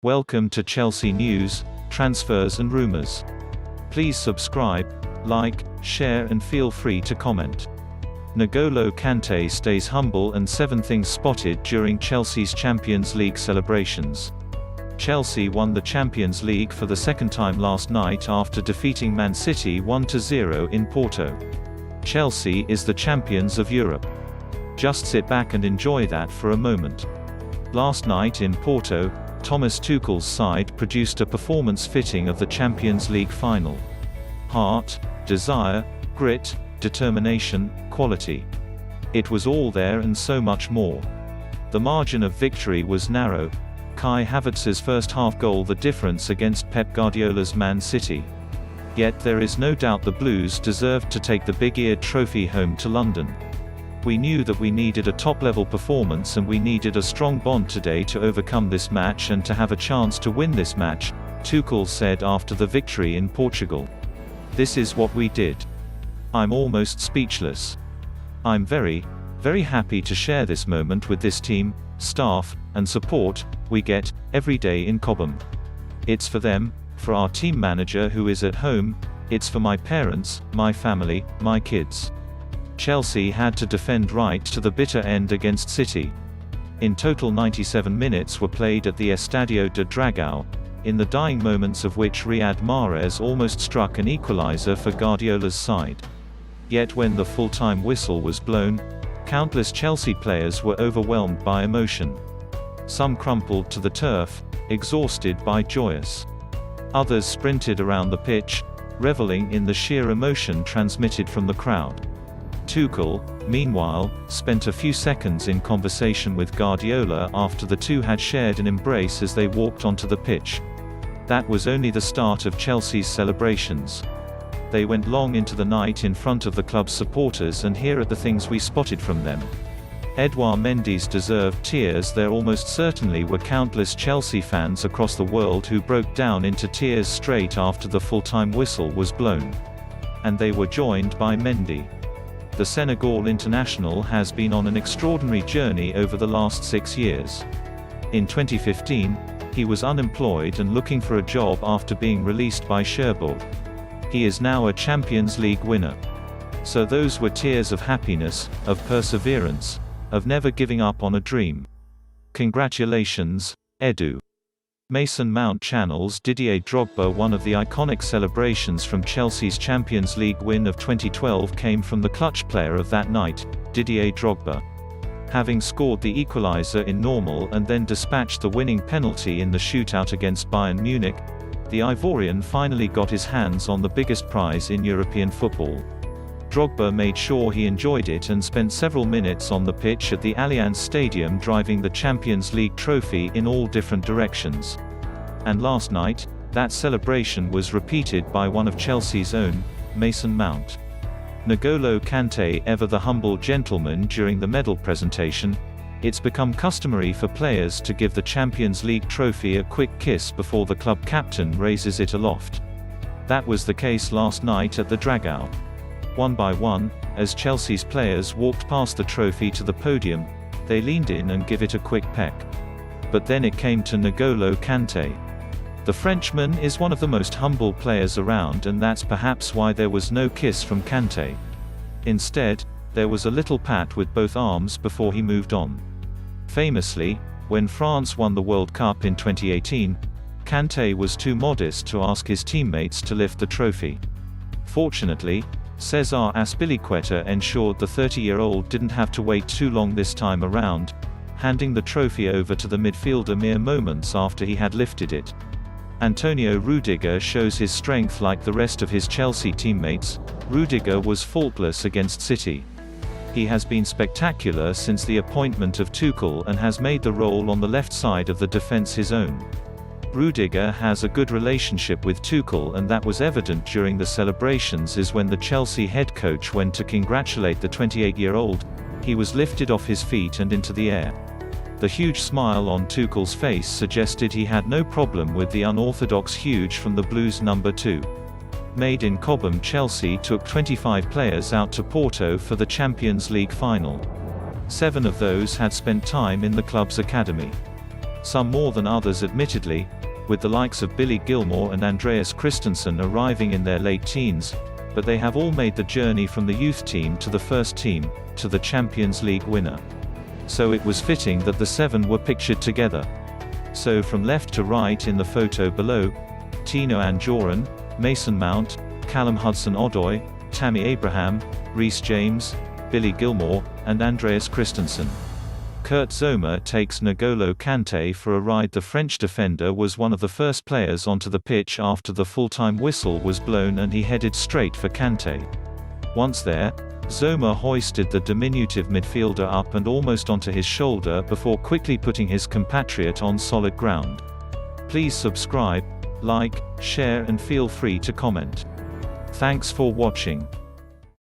Welcome to Chelsea News, Transfers and Rumours. Please subscribe, like, share and feel free to comment. N'Golo Kante stays humble and 7 things spotted during Chelsea's Champions League celebrations. Chelsea won the Champions League for the second time last night after defeating Man City 1-0 in Porto. Chelsea is the champions of Europe. Just sit back and enjoy that for a moment. Last night in Porto, Thomas Tuchel's side produced a performance fitting of the Champions League final. Heart, desire, grit, determination, quality. It was all there and so much more. The margin of victory was narrow. Kai Havertz's first half goal the difference against Pep Guardiola's Man City. Yet there is no doubt the Blues deserved to take the big-eared trophy home to London. We knew that we needed a top-level performance and we needed a strong bond today to overcome this match and to have a chance to win this match, Tuchel said after the victory in Portugal. This is what we did. I'm almost speechless. I'm very, very happy to share this moment with this team, staff, and support we get every day in Cobham. It's for them, for our team manager who is at home, it's for my parents, my family, my kids. Chelsea had to defend right to the bitter end against City. In total 97 minutes were played at the Estadio de Dragao, in the dying moments of which Riyad Mahrez almost struck an equaliser for Guardiola's side. Yet when the full-time whistle was blown, countless Chelsea players were overwhelmed by emotion. Some crumpled to the turf, exhausted but joyous. Others sprinted around the pitch, reveling in the sheer emotion transmitted from the crowd. Tuchel, meanwhile, spent a few seconds in conversation with Guardiola after the two had shared an embrace as they walked onto the pitch. That was only the start of Chelsea's celebrations. They went long into the night in front of the club's supporters, and here are the things we spotted from them. Edouard Mendy's deserved tears. There almost certainly were countless Chelsea fans across the world who broke down into tears straight after the full-time whistle was blown. And they were joined by Mendy. The Senegal international has been on an extraordinary journey over the last 6 years. In 2015, he was unemployed and looking for a job after being released by Cherbourg. He is now a Champions League winner. So those were tears of happiness, of perseverance, of never giving up on a dream. Congratulations, Edu. Mason Mount channels Didier Drogba. One of the iconic celebrations from Chelsea's Champions League win of 2012 came from the clutch player of that night, Didier Drogba. Having scored the equaliser in normal and then dispatched the winning penalty in the shootout against Bayern Munich, the Ivorian finally got his hands on the biggest prize in European football. Drogba made sure he enjoyed it and spent several minutes on the pitch at the Allianz Stadium driving the Champions League trophy in all different directions. And last night, that celebration was repeated by one of Chelsea's own, Mason Mount. N'Golo Kante, ever the humble gentleman during the medal presentation, it's become customary for players to give the Champions League trophy a quick kiss before the club captain raises it aloft. That was the case last night at the Dragao. One by one, as Chelsea's players walked past the trophy to the podium, they leaned in and give it a quick peck. But then it came to N'Golo Kante. The Frenchman is one of the most humble players around, and that's perhaps why there was no kiss from Kante. Instead, there was a little pat with both arms before he moved on. Famously, when France won the World Cup in 2018, Kante was too modest to ask his teammates to lift the trophy. Fortunately, Cesar Azpilicueta ensured the 30-year-old didn't have to wait too long this time around, handing the trophy over to the midfielder mere moments after he had lifted it. Antonio Rudiger shows his strength like the rest of his Chelsea teammates. Rudiger was faultless against City. He has been spectacular since the appointment of Tuchel and has made the role on the left side of the defense his own. Rudiger has a good relationship with Tuchel, and that was evident during the celebrations as when the Chelsea head coach went to congratulate the 28-year-old, he was lifted off his feet and into the air. The huge smile on Tuchel's face suggested he had no problem with the unorthodox huge from the Blues number 2. Made in Cobham, Chelsea took 25 players out to Porto for the Champions League final. 7 of those had spent time in the club's academy. some more than others admittedly, with the likes of Billy Gilmour and Andreas Christensen arriving in their late teens, but they have all made the journey from the youth team to the first team, to the Champions League winner. So it was fitting that the seven were pictured together. So from left to right in the photo below, Tino Anjorin, Mason Mount, Callum Hudson-Odoi, Tammy Abraham, Reece James, Billy Gilmour, and Andreas Christensen. Kurt Zouma takes N'Golo Kanté for a ride. The French defender was one of the first players onto the pitch after the full-time whistle was blown, and he headed straight for Kanté. Once there, Zouma hoisted the diminutive midfielder up and almost onto his shoulder before quickly putting his compatriot on solid ground. Please subscribe, like, share and feel free to comment. Thanks for watching.